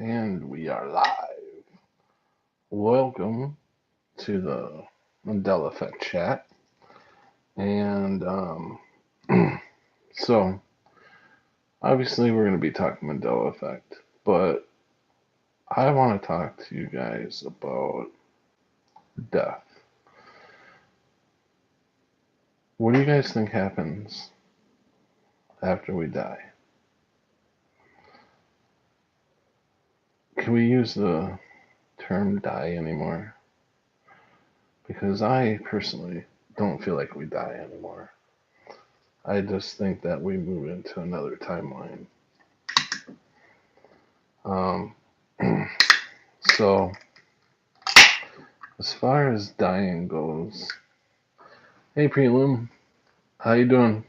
And we are live. Welcome to the Mandela Effect chat. And so, obviously, we're going to be talking Mandela Effect, but I want to talk to you guys about death. What do you guys think happens after we die? Can we use the term die anymore? Because I personally don't feel like we die anymore. I just think that we move into another timeline. Um, so, as far as dying goes, hey Prelim, how you doing?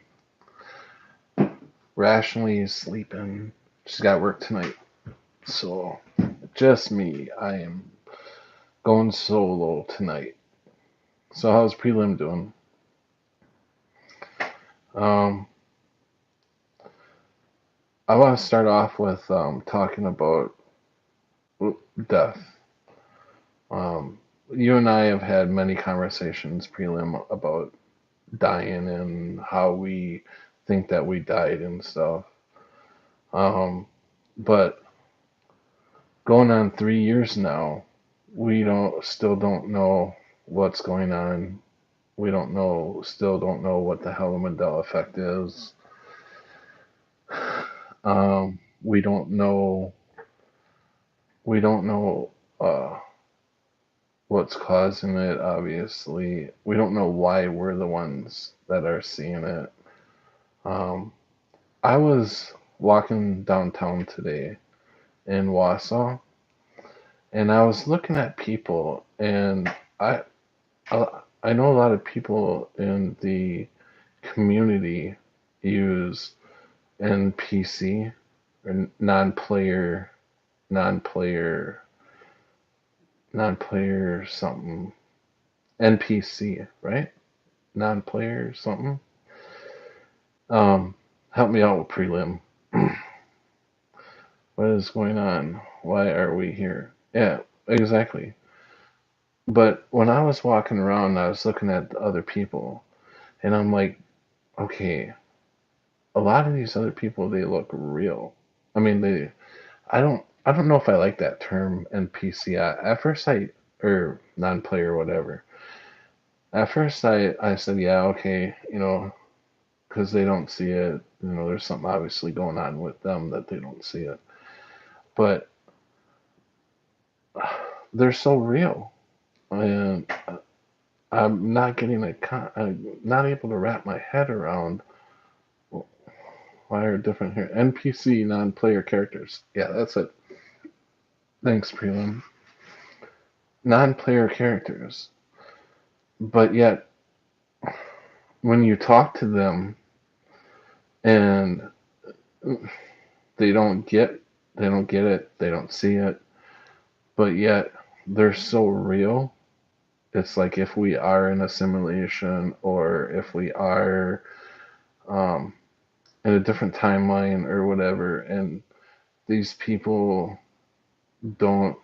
Rationally sleeping. She's got work tonight, so just me. I am going solo tonight. So how's Prelim doing? Um, I want to start off with talking about death. You and I have had many conversations, Prelim, about dying and how we think that we died and stuff. But going on 3 years now, we still don't know what's going on. We still don't know what the hell the Mandela effect is. We don't know. We don't know what's causing it. Obviously, we don't know why we're the ones that are seeing it. Um, I was walking downtown today in Wausau, and I was looking at people, and I know a lot of people in the community use NPC or non-player, non-player something, NPC, right? Non-player something. Help me out with prelim. What is going on? Why are we here? Yeah, exactly. But when I was walking around, I was looking at the other people, and I'm like, okay, a lot of these other people, they look real. I mean, I don't know if I like that term NPC. At first, or non-player, whatever. At first, I said, yeah, okay, because they don't see it. There's something obviously going on with them that they don't see it. But they're so real, and I'm not I'm not able to wrap my head around why are different here. NPC, non-player characters. Yeah, that's it. Thanks, Prelim. Non-player characters, but yet when you talk to them and they don't get they don't get it, they don't see it, but yet they're so real. It's like if we are in a simulation or if we are um, in a different timeline or whatever, and these people don't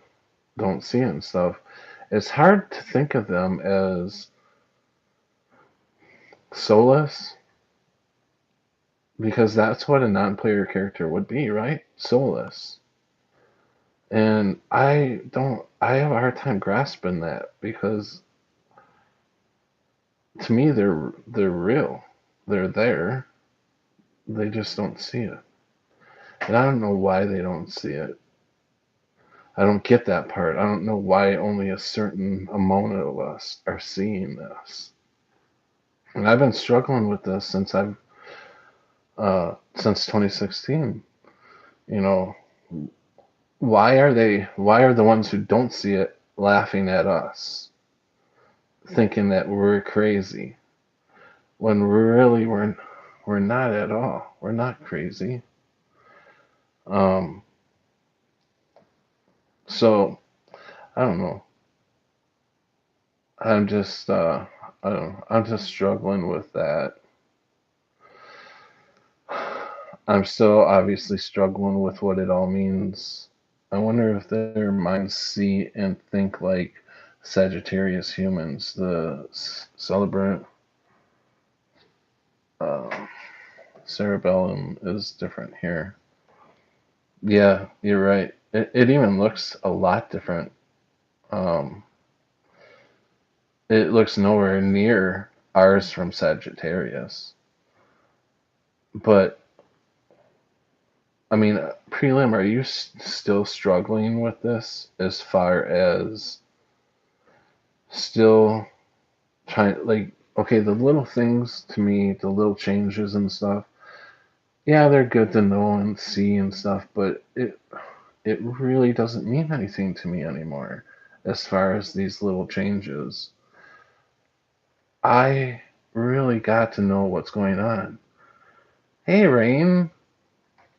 don't see it and stuff. It's hard to think of them as soulless because that's what a non-player character would be, right? Soulless. And I have a hard time grasping that because to me they're real. They're there. They just don't see it. And I don't know why they don't see it. I don't get that part. I don't know why only a certain amount of us are seeing this. And I've been struggling with this since 2016. You know, why are the ones who don't see it laughing at us, thinking that we're crazy when really we're not at all. We're not crazy. Um, so I don't know. I'm just I don't know. I'm just struggling with that. I'm still obviously struggling with what it all means. I wonder if their minds see and think like Sagittarius humans. The celebrant uh, cerebellum is different here. Yeah, you're right. It even looks a lot different. Um, it looks nowhere near ours from Sagittarius. But I mean, prelim, are you still struggling with this as far as still trying, like, okay, the little things to me, the little changes and stuff, yeah, they're good to know and see and stuff, but it really doesn't mean anything to me anymore as far as these little changes. I really got to know what's going on. Hey, Rain.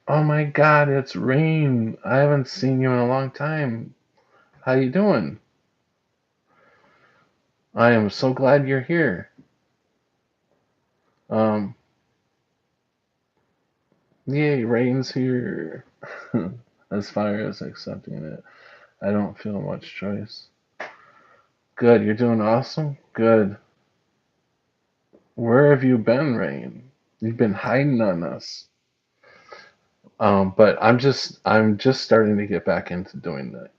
Oh my God, it's Rain. I haven't seen you in a long time. How you doing? I am so glad you're here. Um, yay, Rain's here. As far as accepting it, I don't feel much choice. Good, you're doing awesome? Good. Where have you been, Rain? You've been hiding on us. But I'm just starting to get back into doing that.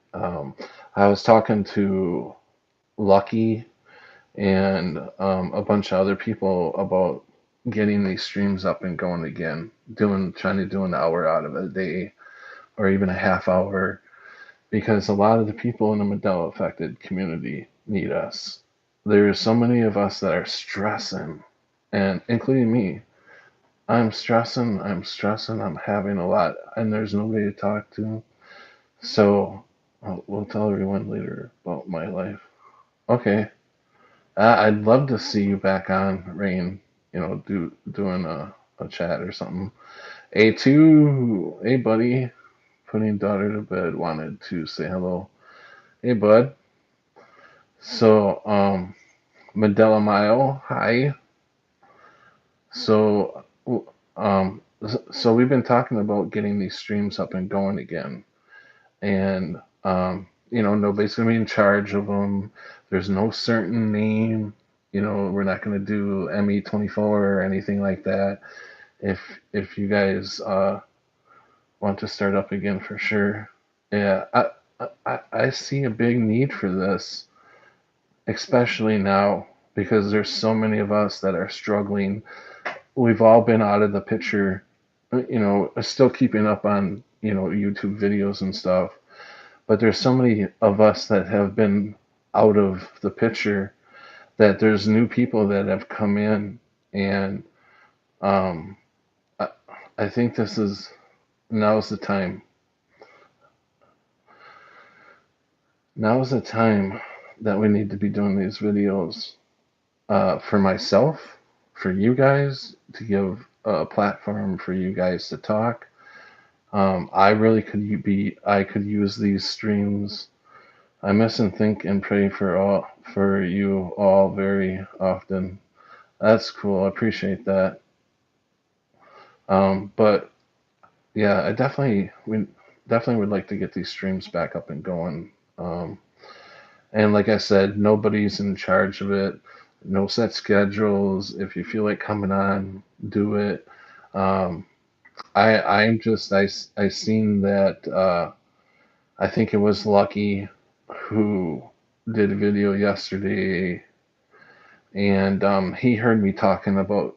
I was talking to Lucky and a bunch of other people about getting these streams up and going again, trying to do an hour out of a day or even a half hour, because a lot of the people in the Mandela affected community need us. There's so many of us that are stressing, and including me. I'm stressing, I'm having a lot, and there's nobody to talk to. So we'll tell everyone later about my life. Okay. I'd love to see you back on, Rain. Doing a chat or something. A2, hey buddy, putting daughter to bed. Wanted to say hello. Hey bud. So Mandela Mile, hi. So so we've been talking about getting these streams up and going again, and nobody's gonna be in charge of them. There's no certain name. We're not gonna do ME24 or anything like that. If you guys want to start up again, for sure. Yeah, I see a big need for this, especially now because there's so many of us that are struggling. We've all been out of the picture, still keeping up on YouTube videos and stuff, but there's so many of us that have been out of the picture that there's new people that have come in, and um, I, I think now's the time. Now's the time that we need to be doing these videos, for myself, for you guys, to give a platform for you guys to talk. I really I could use these streams. I miss and think and pray for you all very often. That's cool. I appreciate that. But yeah, we definitely would like to get these streams back up and going. And like I said, nobody's in charge of it. No set schedules. If you feel like coming on, do it. Um, I seen that. I think it was Lucky who did a video yesterday, and he heard me talking about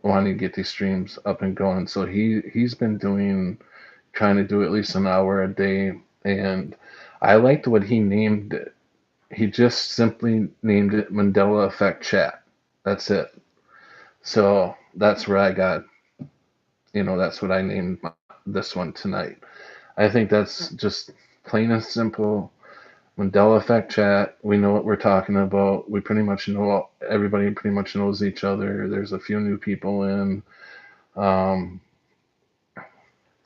wanting to get these streams up and going. So he's been trying to do at least an hour a day, and I liked what he named it. He just simply named it Mandela Effect Chat. That's it. So that's where I got, that's what I named this one tonight. I think that's just plain and simple. Mandela Effect Chat. We know what we're talking about. We pretty much know, everybody pretty much knows each other. There's a few new people in. Um,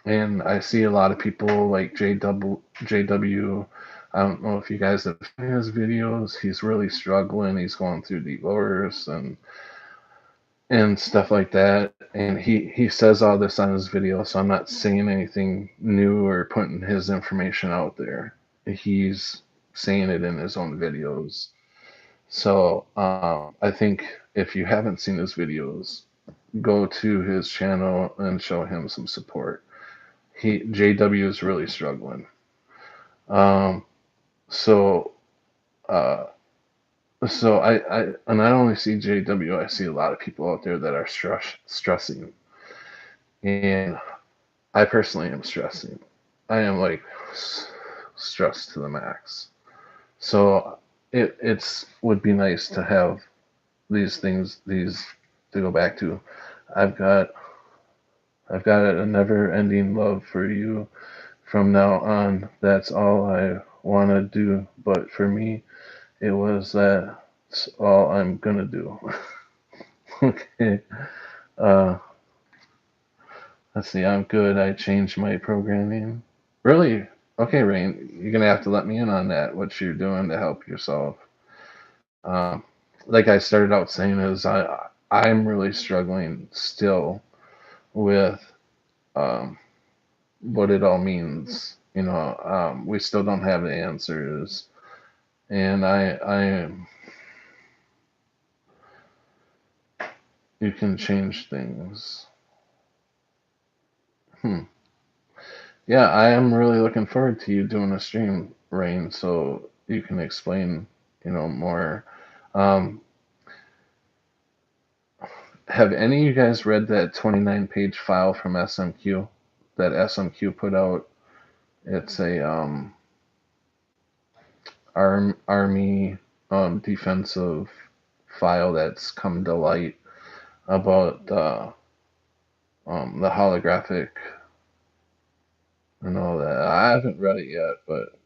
and I see a lot of people like JW. I don't know if you guys have seen his videos. He's really struggling. He's going through divorce, and and stuff like that. And he says all this on his video, so I'm not saying anything new or putting his information out there. He's saying it in his own videos. So I think if you haven't seen his videos, go to his channel and show him some support. JW is really struggling. Um, so uh, so I and I only see JW. I see a lot of people out there that are stressing, and I personally am stressing. I am like stressed to the max. So it's would be nice to have these to go back to. I've got I've got a never ending love for you from now on. That's all I want to do. But for me, it was that's all I'm gonna do. Okay. Uh, let's see. I'm good. I changed my programming. Really? Okay, Rain. You're gonna have to let me in on that. What you're doing to help yourself. Um, like I started out saying, is I'm really struggling still with um, what it all means. We still don't have the answers, and I am. You can change things. Hmm. Yeah, I am really looking forward to you doing a stream, Rain, so you can explain, more. Um, have any of you guys read that 29-page file from SMQ that SMQ put out? It's a army defensive file that's come to light about the holographic and all that. I haven't read it yet, but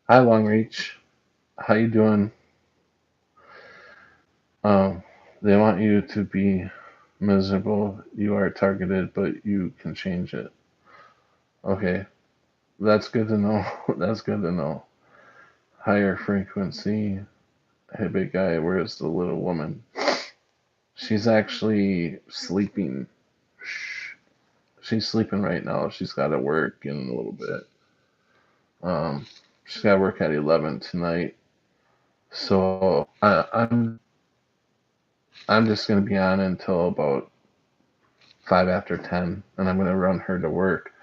hi, Longreach. How you doing? Um, they want you to be miserable. You are targeted, but you can change it. Okay, that's good to know. That's good to know. Higher frequency. Hey, big guy, where's the little woman? She's actually sleeping. Shh. She's sleeping right now. She's got to work in a little bit. Um, she's got to work at 11 tonight. So I'm just gonna be on until about 5 after 10, and I'm gonna run her to work.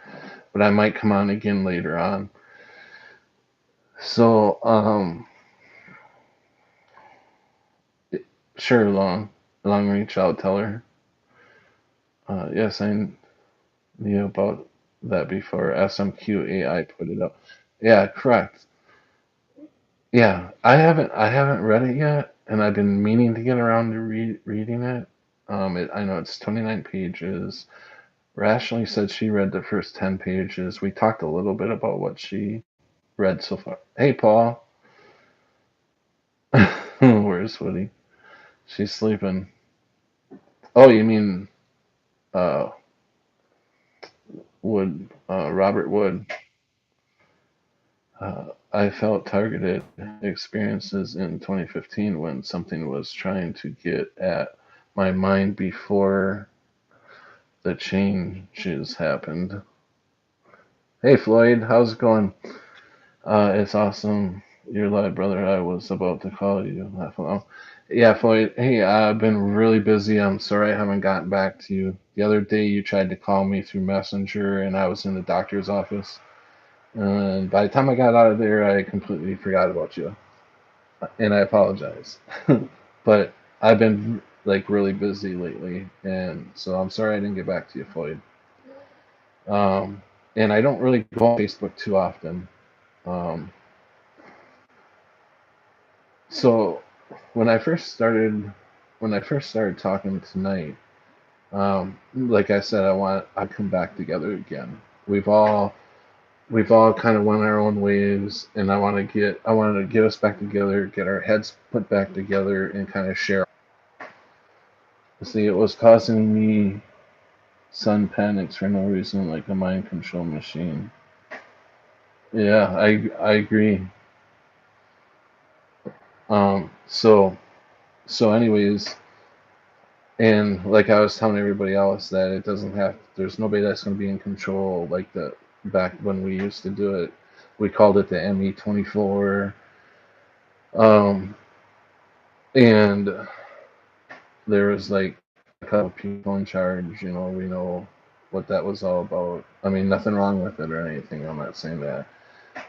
But I might come on again later on. So sure, long reach. I'll tell her. Yes, I knew about that before. SMQ AI put it up. Yeah, correct. Yeah, I haven't read it yet, and I've been meaning to get around to reading it. I know it's 29 pages. Rationally said she read the first 10 pages. We talked a little bit about what she read so far. Hey, Paul. Where's Woody? She's sleeping. Oh, you mean uh, Wood, Robert Wood. I felt targeted experiences in 2015 when something was trying to get at my mind before the changes happened. Hey, Floyd, how's it going? It's awesome. You're live, brother. I was about to call you. Yeah, Floyd. Hey, I've been really busy. I'm sorry I haven't gotten back to you. The other day you tried to call me through Messenger, and I was in the doctor's office. And by the time I got out of there, I completely forgot about you. And I apologize. But I've been like really busy lately, and so I'm sorry I didn't get back to you, Floyd. Um, and I don't really go on Facebook too often. Um, so when I first started, when I first started talking tonight, like I said, I come back together again. We've all we've all kind of went our own ways, and I want to get us back together, get our heads put back together, and kind of share. See, it was causing me sun panics for no reason, like a mind control machine. Yeah, I agree. Um, so so anyways, And like I was telling everybody else, that it doesn't have, there's nobody that's going to be in control like the back when we used to do it. We called it the ME24. Um, and there was like a couple people in charge, we know what that was all about. I mean, nothing wrong with it or anything. I'm not saying that.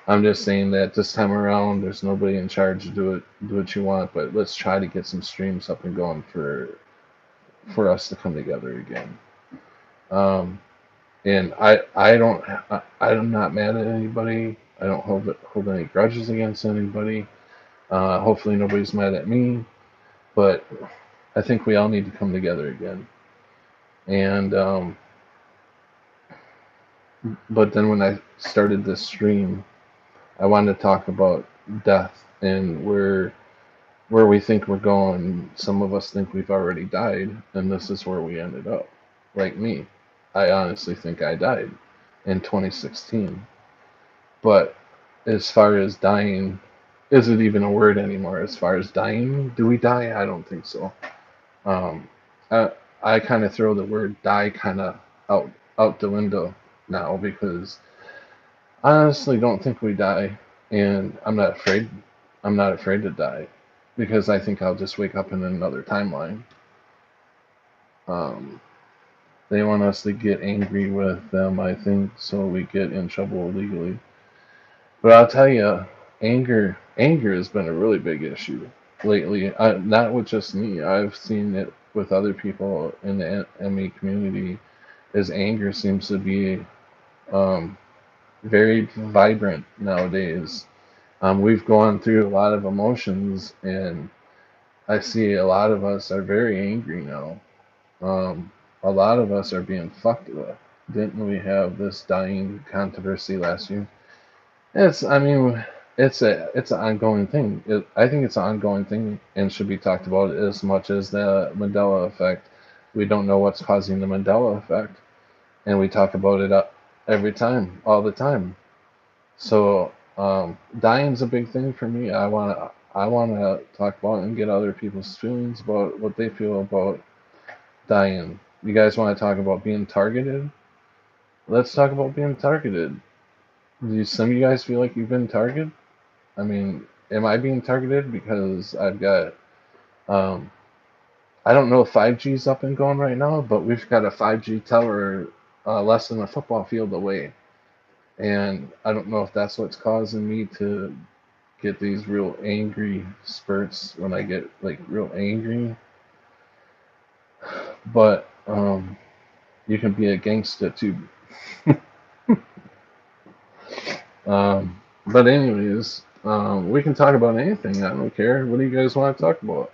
I'm just saying that this time around, there's nobody in charge to do what you want, but let's try to get some streams up and going for us to come together again. Um, and I'm not mad at anybody. I don't hold any grudges against anybody. Hopefully nobody's mad at me, but I think we all need to come together again. And but then when I started this stream, I wanted to talk about death and where we think we're going. Some of us think we've already died, and this is where we ended up. Like me, I honestly think I died in 2016. But as far as dying, is it even a word anymore? As far as dying, do we die? I don't think so. Um, I, I kind of throw the word die kind of out out the window now, because I honestly don't think we die, and I'm not afraid. I'm not afraid to die, because I think I'll just wake up in another timeline. Um, they want us to get angry with them, I think, so we get in trouble legally. But I'll tell you, anger has been a really big issue lately. Not with just me. I've seen it with other people in the ME community. As anger seems to be um, very vibrant nowadays. We've gone through a lot of emotions, and I see a lot of us are very angry now. A lot of us are being fucked with. Didn't we have this dying controversy last year? I mean, it's an ongoing thing. I think it's an ongoing thing and should be talked about as much as the Mandela effect. We don't know what's causing the Mandela effect, and we talk about it every time, all the time. So, dying's a big thing for me. I wanna talk about it and get other people's feelings about what they feel about dying. You guys want to talk about being targeted? Let's talk about being targeted. Do some of you guys feel like you've been targeted? I mean, am I being targeted because I've got um, I don't know if 5G's up and going right now, but we've got a 5G tower less than a football field away, and I don't know if that's what's causing me to get these real angry spurts when I get like real angry. But you can be a gangster too. But anyways, we can talk about anything. I don't care. What do you guys want to talk about?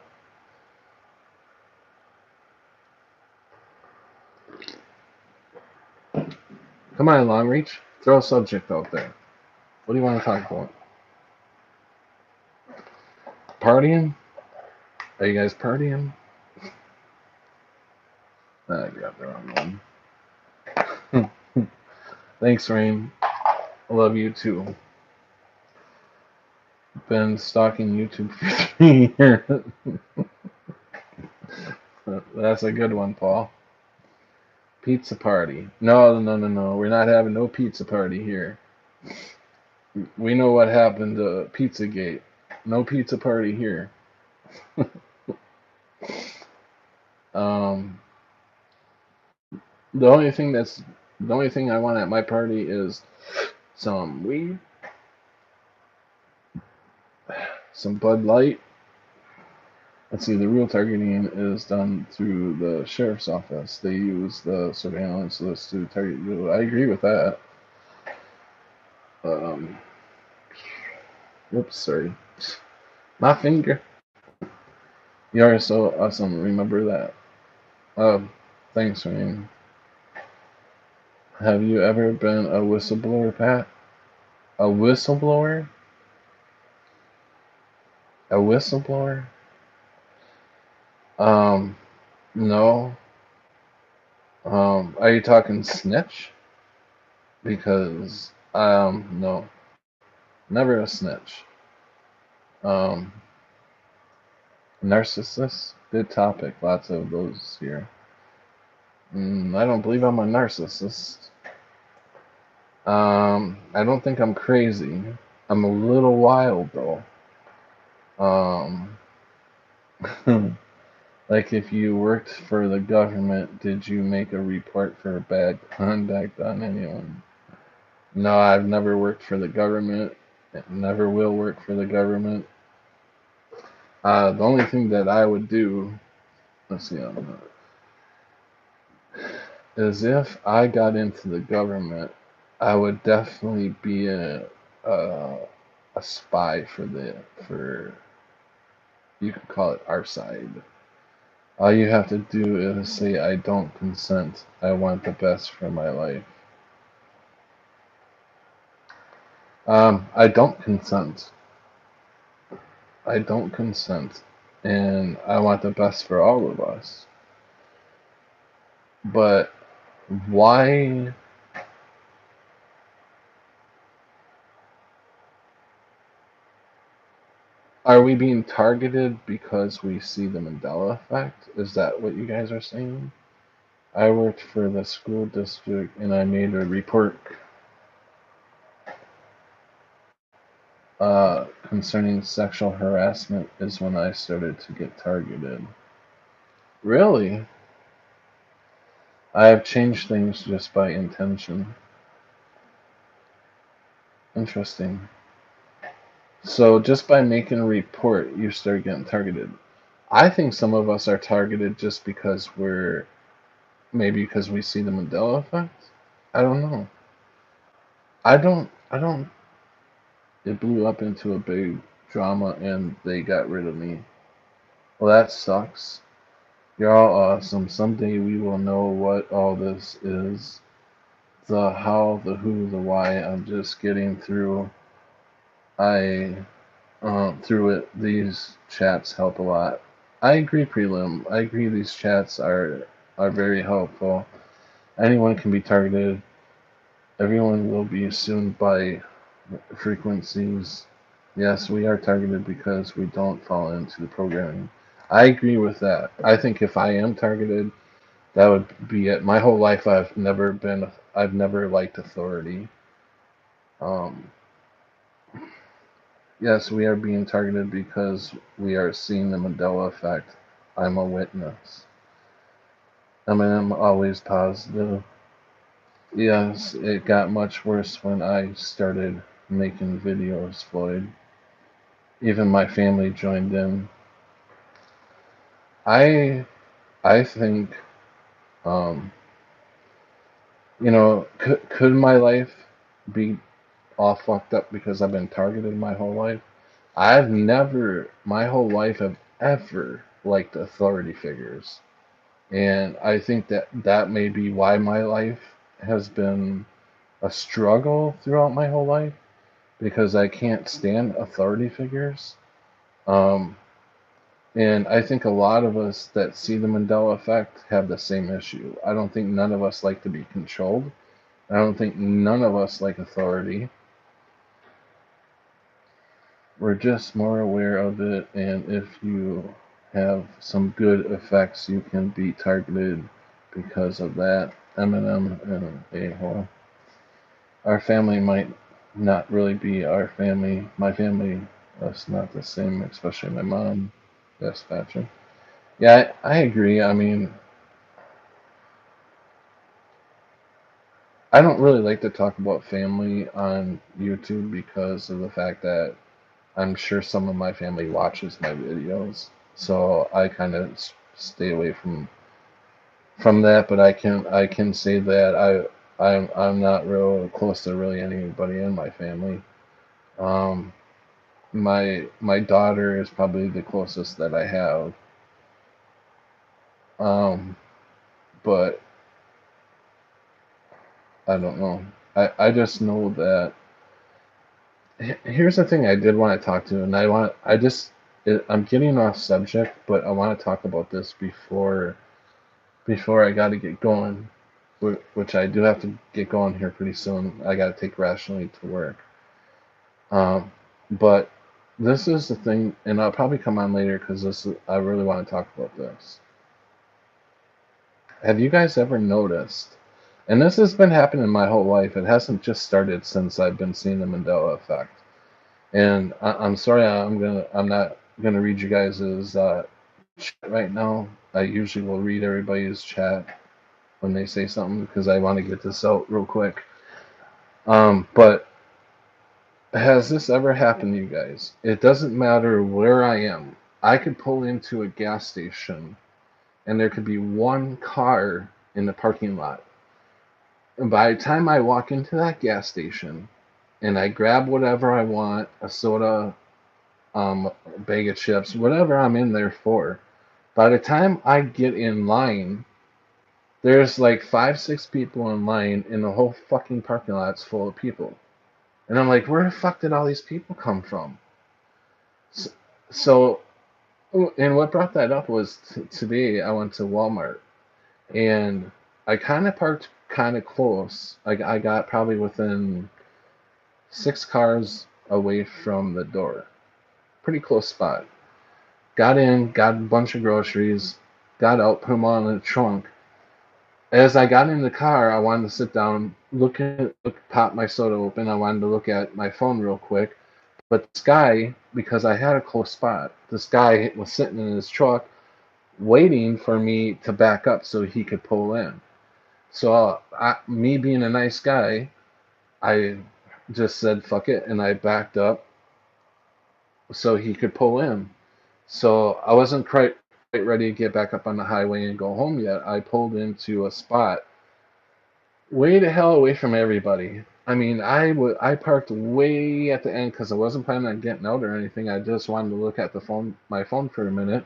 Come on, Long Reach. Throw a subject out there. What do you want to talk about? Partying? Are you guys partying? I got the wrong one. Thanks, Rain. I love you too. Been stalking YouTube for 3 years. That's a good one, Paul. Pizza party. No, no, no, no. We're not having no pizza party here. We know what happened to Pizzagate. No pizza party here. um, the only thing that's the only thing I want at my party is some weed, some Bud Light. Let's see, the real targeting is done through the sheriff's office. They use the surveillance list to target you. I agree with that. Um, Whoops, sorry. My finger. You are so awesome. Remember that. Thanks, man. Have you ever been a whistleblower, Pat? A whistleblower? A whistleblower? Um, no. Are you talking snitch? Because, no. Never a snitch. Um, narcissist? Good topic. Lots of those here. I don't believe I'm a narcissist. I don't think I'm crazy. I'm a little wild though. Um, like if you worked for the government, did you make a report for bad conduct on anyone? No, I've never worked for the government. Never will work for the government. The only thing that I would do, let's see, is if I got into the government, I would definitely be a, a spy for you could call it our side. All you have to do is say I don't consent. I want the best for my life. I don't consent. I don't consent, and I want the best for all of us. But why are we being targeted because we see the Mandela effect? Is that what you guys are saying? I worked for the school district and I made a report concerning sexual harassment is when I started to get targeted. Really? I have changed things just by intention. Interesting. So just by making a report, you start getting targeted. I think some of us are targeted just because we're maybe because we see the Mandela effect. I don't know. I don't. It blew up into a big drama and they got rid of me. Well, that sucks. You're all awesome. Someday we will know what all this is. The how, the who, the why. I'm just getting through. I through it. These chats help a lot. I agree, prelim. I agree. These chats are very helpful. Anyone can be targeted. Everyone will be assumed by frequencies. Yes, we are targeted because we don't fall into the programming. I agree with that. I think if I am targeted, that would be it. My whole life, I've never liked authority. Um, yes, we are being targeted because we are seeing the Mandela effect. I'm a witness. I mean, I'm always positive. Yes, it got much worse when I started making videos, Floyd. Even my family joined in. I I think um, could my life be all fucked up because I've been targeted my whole life? I've never, my whole life, have ever liked authority figures. And I think that that may be why my life has been a struggle throughout my whole life because I can't stand authority figures. Um, and I think a lot of us that see the Mandela effect have the same issue. I don't think none of us like to be controlled. I don't think none of us like authority. We're just more aware of it, and if you have some good effects, you can be targeted because of that. Eminem and a-hole. Our family might not really be our family. My family is not the same, especially my mom. Yes, Patrick. Yeah, I agree. I mean, I don't really like to talk about family on YouTube because of the fact that I'm sure some of my family watches my videos, so I kind of stay away from that. But I can say that I'm not real close to really anybody in my family. Um, my daughter is probably the closest that I have. Um, but I don't know. I just know that here's the thing I did want to talk to, and I'm getting off subject, but I want to talk about this before I got to get going, which I do have to get going here pretty soon. I got to take rationally to work. Um, but this is the thing, and I'll probably come on later because I really want to talk about this. Have you guys ever noticed? And this has been happening my whole life. It hasn't just started since I've been seeing the Mandela Effect. And I'm sorry, I'm not gonna read you guys' chat right now. I usually will read everybody's chat when they say something because I want to get this out real quick. But has this ever happened to you guys? It doesn't matter where I am. I could pull into a gas station and there could be one car in the parking lot. And by the time I walk into that gas station and I grab whatever I want, a soda, a bag of chips, whatever I'm in there for, by the time I get in line, there's like five, six people in line, and the whole fucking parking lot's full of people. And I'm like, where the fuck did all these people come from? So, so and what brought that up was today I went to Walmart and I kind of parked kind of close. I got probably within six cars away from the door. Pretty close spot. Got in, got a bunch of groceries, got out, put them all in the trunk. As I got in the car, I wanted to sit down, pop my soda open. I wanted to look at my phone real quick. But this guy, because I had a close spot, this guy was sitting in his truck waiting for me to back up so he could pull in. So, me being a nice guy, I just said fuck it and I backed up so he could pull in. So I wasn't quite ready to get back up on the highway and go home yet. I pulled into a spot way the hell away from everybody. I mean, I parked way at the end because I wasn't planning on getting out or anything. I just wanted to look at my phone for a minute,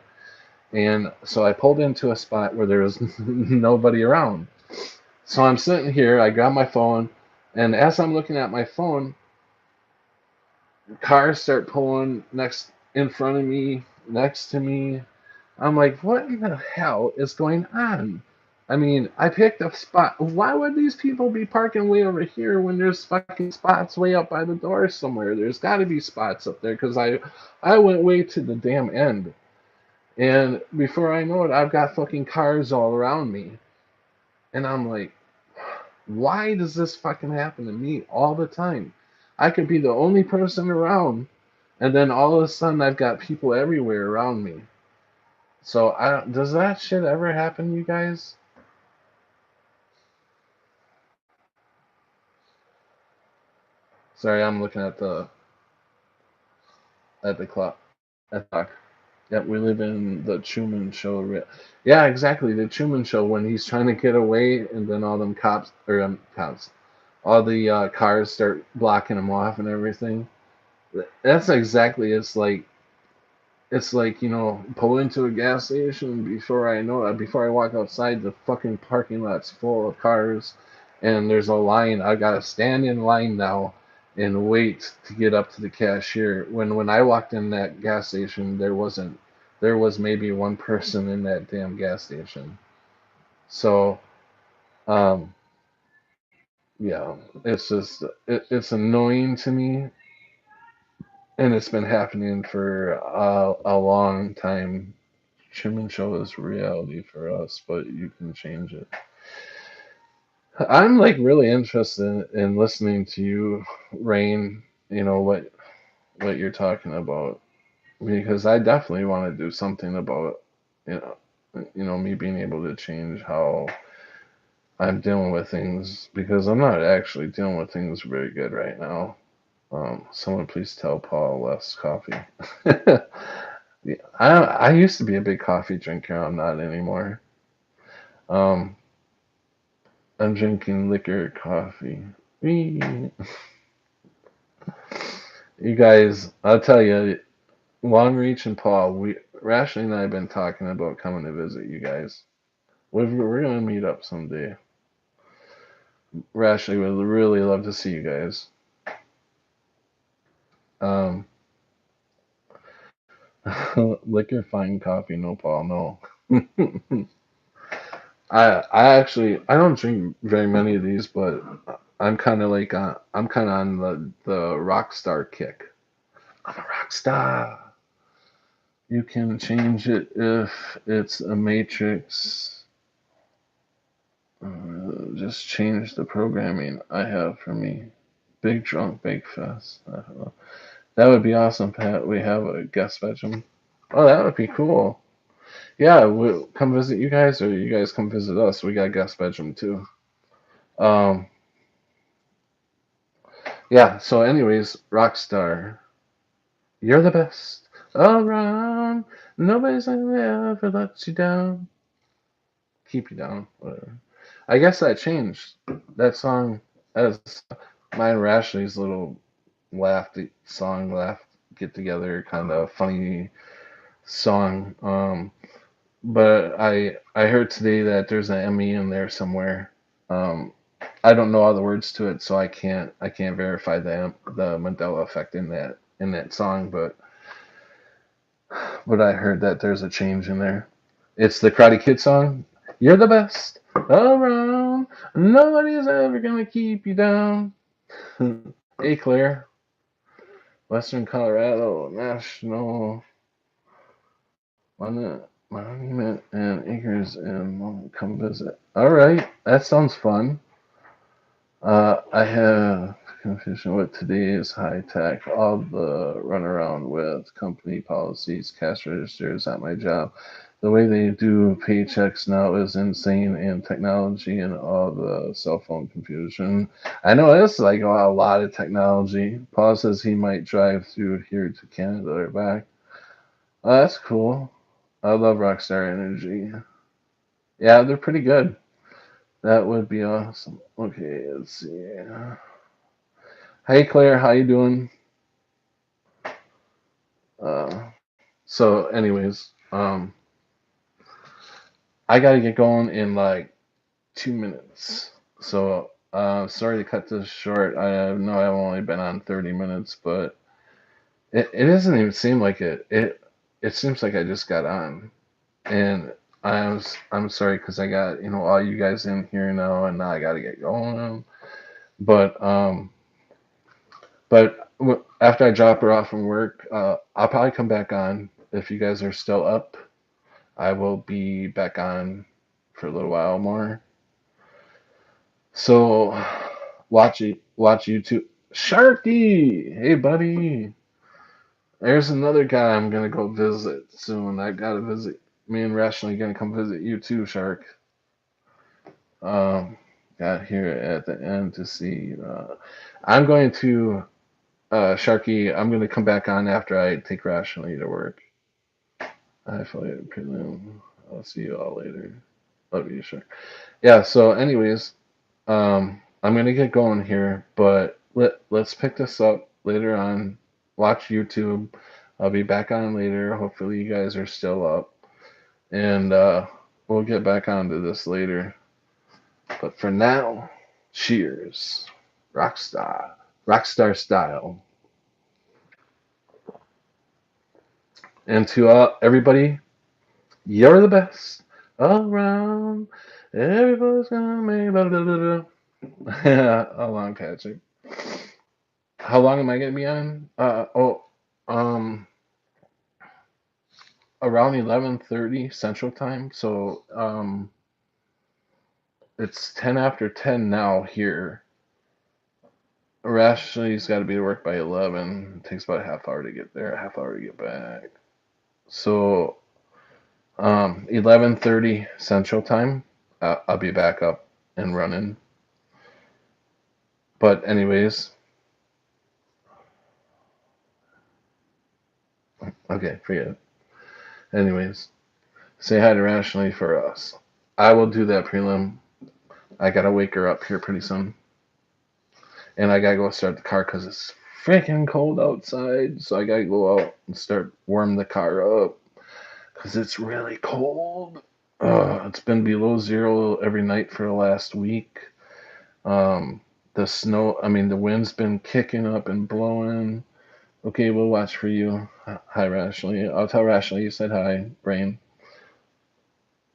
and so I pulled into a spot where there was nobody around. So I'm sitting here. I grab my phone, and as I'm looking at my phone, cars start pulling next in front of me, next to me. I'm like, what in the hell is going on? I mean, I picked a spot. Why would these people be parking way over here when there's fucking spots way up by the door somewhere? There's got to be spots up there because I went way to the damn end. And before I know it, I've got fucking cars all around me. And I'm like, why does this fucking happen to me all the time? I could be the only person around, and then all of a sudden I've got people everywhere around me. So does that shit ever happen to you guys? Sorry, I'm looking at the clock. At the clock. Yep, we live in the Truman Show. Yeah, exactly. The Truman Show when he's trying to get away, and then all them cops, all the cars start blocking him off and everything. That's exactly. It's like, pull into a gas station before I know it, before I walk outside, the fucking parking lot's full of cars and there's a line. I gotta stand in line now and wait to get up to the cashier. When I walked in that gas station, there was maybe one person in that damn gas station. So, um, yeah, it's annoying to me and it's been happening for a long time. Truman Show is reality for us, but you can change it. I'm like really interested in listening to you, Rain. You know what you're talking about because I definitely want to do something about you know me being able to change how I'm dealing with things because I'm not actually dealing with things very good right now. Someone please tell Paul less coffee. Yeah, I used to be a big coffee drinker. I'm not anymore. Um, I'm drinking liquor coffee. Whee! You guys, I'll tell you, Long Reach and Paul, Rashley and I have been talking about coming to visit you guys. We're gonna meet up someday. Rashley would really love to see you guys. Um, liquor, fine coffee, no Paul, no. I don't drink very many of these, but I'm kind of on the rock star kick. I'm a rock star. You can change it if it's a matrix. Just change the programming I have for me. Big drunk, big fest. I don't know. That would be awesome, Pat. We have a guest bedroom. Oh, that would be cool. Yeah, we'll come visit you guys, or you guys come visit us. We got a guest bedroom too. Um, yeah. So, anyways, Rockstar, you're the best around. Nobody's gonna ever let you down. Keep you down. Whatever. I guess that changed. That song as mine and Ashley's little laugh song, laugh get together, kind of funny song. But I heard today that there's an ME in there somewhere. Um, I don't know all the words to it, so I can't verify the Mandela effect in that song. But I heard that there's a change in there. It's the Karate Kid song. You're the best around. Nobody's ever gonna keep you down. Hey Claire, Western Colorado National Monument and Acres and come visit. All right, that sounds fun. I have confusion with today's high tech, all the runaround with company policies, cash registers at my job. The way they do paychecks now is insane, and technology and all the cell phone confusion. I know it's like a lot of technology. Paul says he might drive through here to Canada or back. Oh, that's cool. I love Rockstar Energy. Yeah, they're pretty good. That would be awesome. Okay, let's see. Hey Claire, how you doing? Uh, so, anyways, I gotta get going in like 2 minutes. So, sorry to cut this short. I know I've only been on 30 minutes, but it doesn't even seem like it. It seems like I just got on, and I'm sorry because I got all you guys in here now, and now I gotta get going. But after I drop her off from work, I'll probably come back on if you guys are still up. I will be back on for a little while more. So watch YouTube. Sharky, hey buddy. There's another guy I'm gonna go visit soon. I gotta visit. Me and Rationally gonna come visit you too, Shark. Um, got here at the end to see. I'm going to Sharky. I'm gonna come back on after I take Rationally to work. I feel prelim. I'll see you all later. Love you, Shark. Yeah. So, anyways, I'm gonna get going here, but let's pick this up later on. Watch YouTube. I'll be back on later. Hopefully, you guys are still up, and we'll get back onto this later. But for now, cheers, rockstar, rockstar style, and to everybody, you're the best around. Everybody's gonna make blah, blah, blah, blah. Hold on, Patrick. How long am I gonna be on? Um, around 11:30 Central Time. So it's 10 after 10 now here. Rashly's got to be to work by 11. It takes about a half hour to get there, a half hour to get back. So 11:30 Central Time. I'll be back up and running. But anyways, okay, forget it. Anyways, say hi to Rationally for us. I will do that prelim. I gotta wake her up here pretty soon. And I gotta go start the car because it's freaking cold outside. So I gotta go out and start warm the car up because it's really cold. It's been below zero every night for the last week. Um, the snow, I mean, the wind's been kicking up and blowing. Okay, we'll watch for you. Hi, Rashley. I'll tell Rashley you said hi, Brain.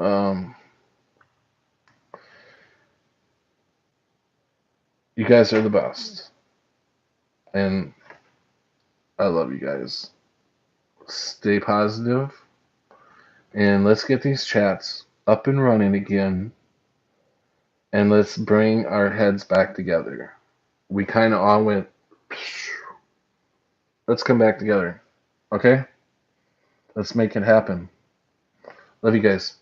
Um, you guys are the best. And I love you guys. Stay positive, and let's get these chats up and running again, and let's bring our heads back together. We kind of all went, let's come back together. Okay? Let's make it happen. Love you guys.